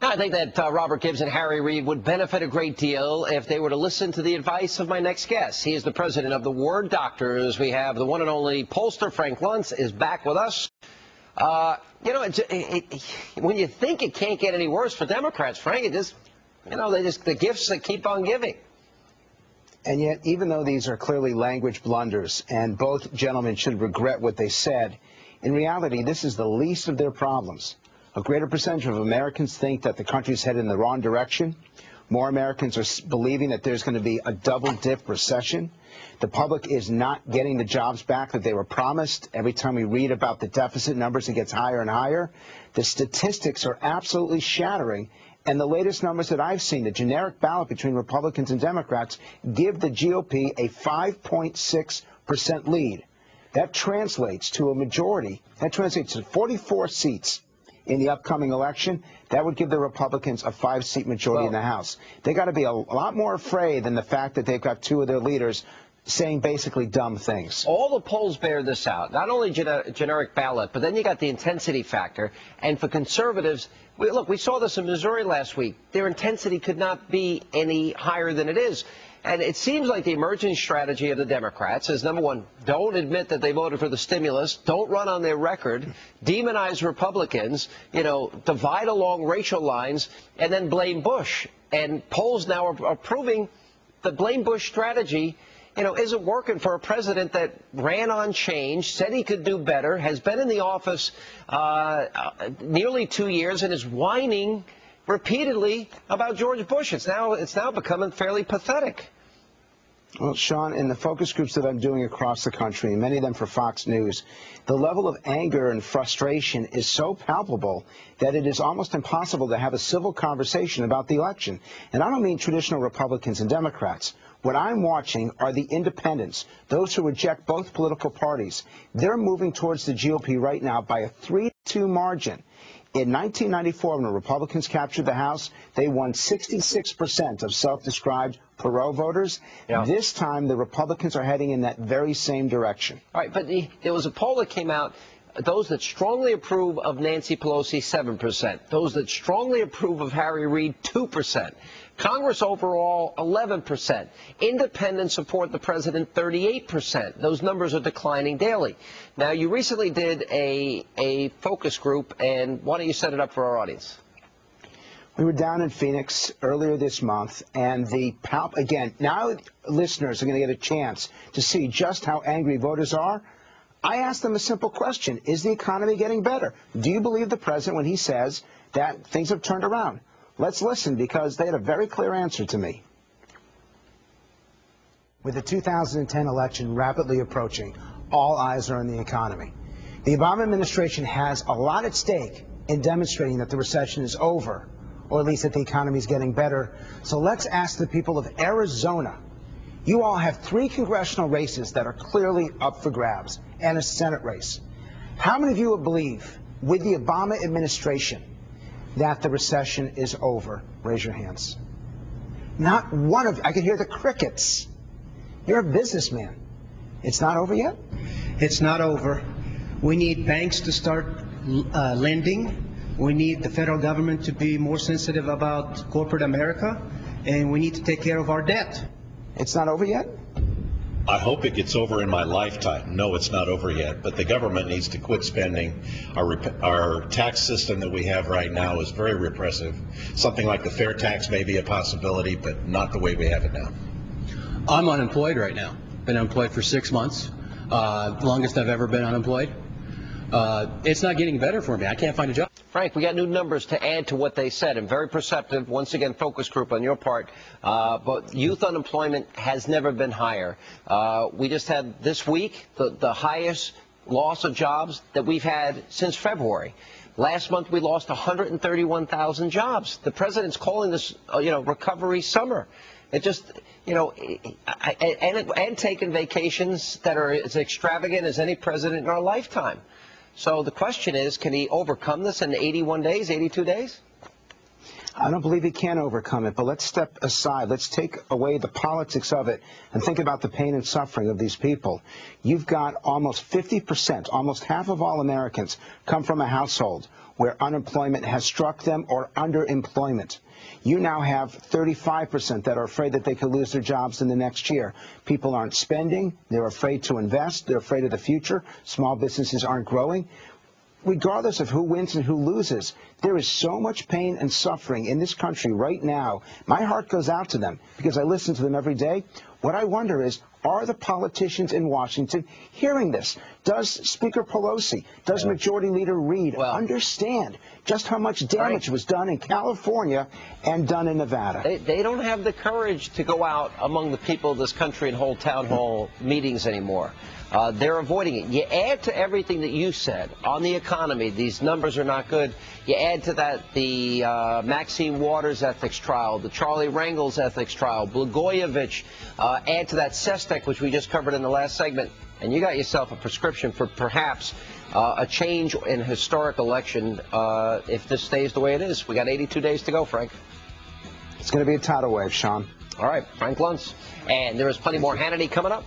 I think that Robert Gibbs and Harry Reid would benefit a great deal if they were to listen to the advice of my next guest. He is the president of the Word Doctors. We have the one and only pollster Frank Luntz is back with us. When you think it can't get any worse for Democrats, Frank, it just, the gifts that keep on giving. And yet, even though these are clearly language blunders, and both gentlemen should regret what they said, in reality, this is the least of their problems. A greater percentage of Americans think that the country's headed in the wrong direction. More Americans are believing that there's going to be a double-dip recession. The public is not getting the jobs back that they were promised. Every time we read about the deficit numbers, it gets higher and higher. The statistics are absolutely shattering. And the latest numbers that I've seen, the generic ballot between Republicans and Democrats, give the GOP a 5.6% lead. That translates to a majority. That translates to 44 seats in the upcoming election. That would give the Republicans a 5-seat majority in the House. They got to be a lot more afraid than the fact that they've got two of their leaders saying basically dumb things. All the polls bear this out. Not only generic ballot, but then you got the intensity factor. And for conservatives, we saw this in Missouri last week. Their intensity could not be any higher than it is. And it seems like the emerging strategy of the Democrats is, number one, don't admit that they voted for the stimulus, don't run on their record, demonize Republicans, divide along racial lines, and then blame Bush. And polls now are proving the blame Bush strategy, isn't working for a president that ran on change, said he could do better, has been in the office nearly 2 years, and is whining repeatedly about George Bush. It's now becoming fairly pathetic. Well, Sean, in the focus groups that I'm doing across the country, many of them for Fox News, the level of anger and frustration is so palpable that it is almost impossible to have a civil conversation about the election. And I don't mean traditional Republicans and Democrats. What I'm watching are the independents, those who reject both political parties. They're moving towards the GOP right now by a 3-2 margin. In 1994, when the Republicans captured the House, they won 66% of self-described Perot voters. Yeah. This time, the Republicans are heading in that very same direction. All right, but there was a poll that came out. Those that strongly approve of Nancy Pelosi, 7%. Those that strongly approve of Harry Reid, 2%. Congress overall, 11%. Independents support the president, 38%. Those numbers are declining daily. Now, you recently did a focus group, and why don't you set it up for our audience? We were down in Phoenix earlier this month, and again, now listeners are going to get a chance to see just how angry voters are. I asked them a simple question. Is the economy getting better? Do you believe the president when he says that things have turned around? Let's listen, because they had a very clear answer to me. With the 2010 election rapidly approaching, all eyes are on the economy. The Obama administration has a lot at stake in demonstrating that the recession is over, or at least that the economy is getting better. So let's ask the people of Arizona. You all have 3 congressional races that are clearly up for grabs, and a Senate race. How many of you would believe, with the Obama administration, that the recession is over? Raise your hands. Not one of you. I can hear the crickets. You're a businessman. It's not over yet? It's not over. We need banks to start lending. We need the federal government to be more sensitive about corporate America. And we need to take care of our debt. It's not over yet? I hope it gets over in my lifetime. No, it's not over yet, but the government needs to quit spending. Our tax system that we have right now is very repressive. Something like the fair tax may be a possibility, but not the way we have it now. I'm unemployed right now. Been unemployed for 6 months, longest I've ever been unemployed. It's not getting better for me. I can't find a job. Frank, we got new numbers to add to what they said, and very perceptive, once again, focus group on your part. But youth unemployment has never been higher. We just had this week the highest loss of jobs that we've had since February. Last month, we lost 131,000 jobs. The president's calling this, recovery summer. It just, and taking vacations that are as extravagant as any president in our lifetime. So the question is, can he overcome this in 81 days, 82 days? I don't believe he can overcome it, but let's step aside. Let's take away the politics of it and think about the pain and suffering of these people. You've got almost 50%, almost half of all Americans come from a household where unemployment has struck them or underemployment. You now have 35% that are afraid that they could lose their jobs in the next year. People aren't spending. They're afraid to invest. They're afraid of the future. Small businesses aren't growing. Regardless of who wins and who loses, there is so much pain and suffering in this country right now. My heart goes out to them because I listen to them every day. What I wonder is, are the politicians in Washington hearing this? Does Speaker Pelosi, does Majority Leader Reid understand just how much damage was done in California and done in Nevada? They don't have the courage to go out among the people of this country and hold town hall meetings anymore. They're avoiding it. You add to everything that you said on the economy, these numbers are not good. You add to that the Maxine Waters ethics trial, the Charlie Rangel's ethics trial, Blagojevich, add to that Sestak, which we just covered in the last segment, and you got yourself a prescription for perhaps a change in historic election if this stays the way it is. We got 82 days to go, Frank. It's going to be a tidal wave, Sean. All right, Frank Luntz. And there is plenty more Hannity coming up.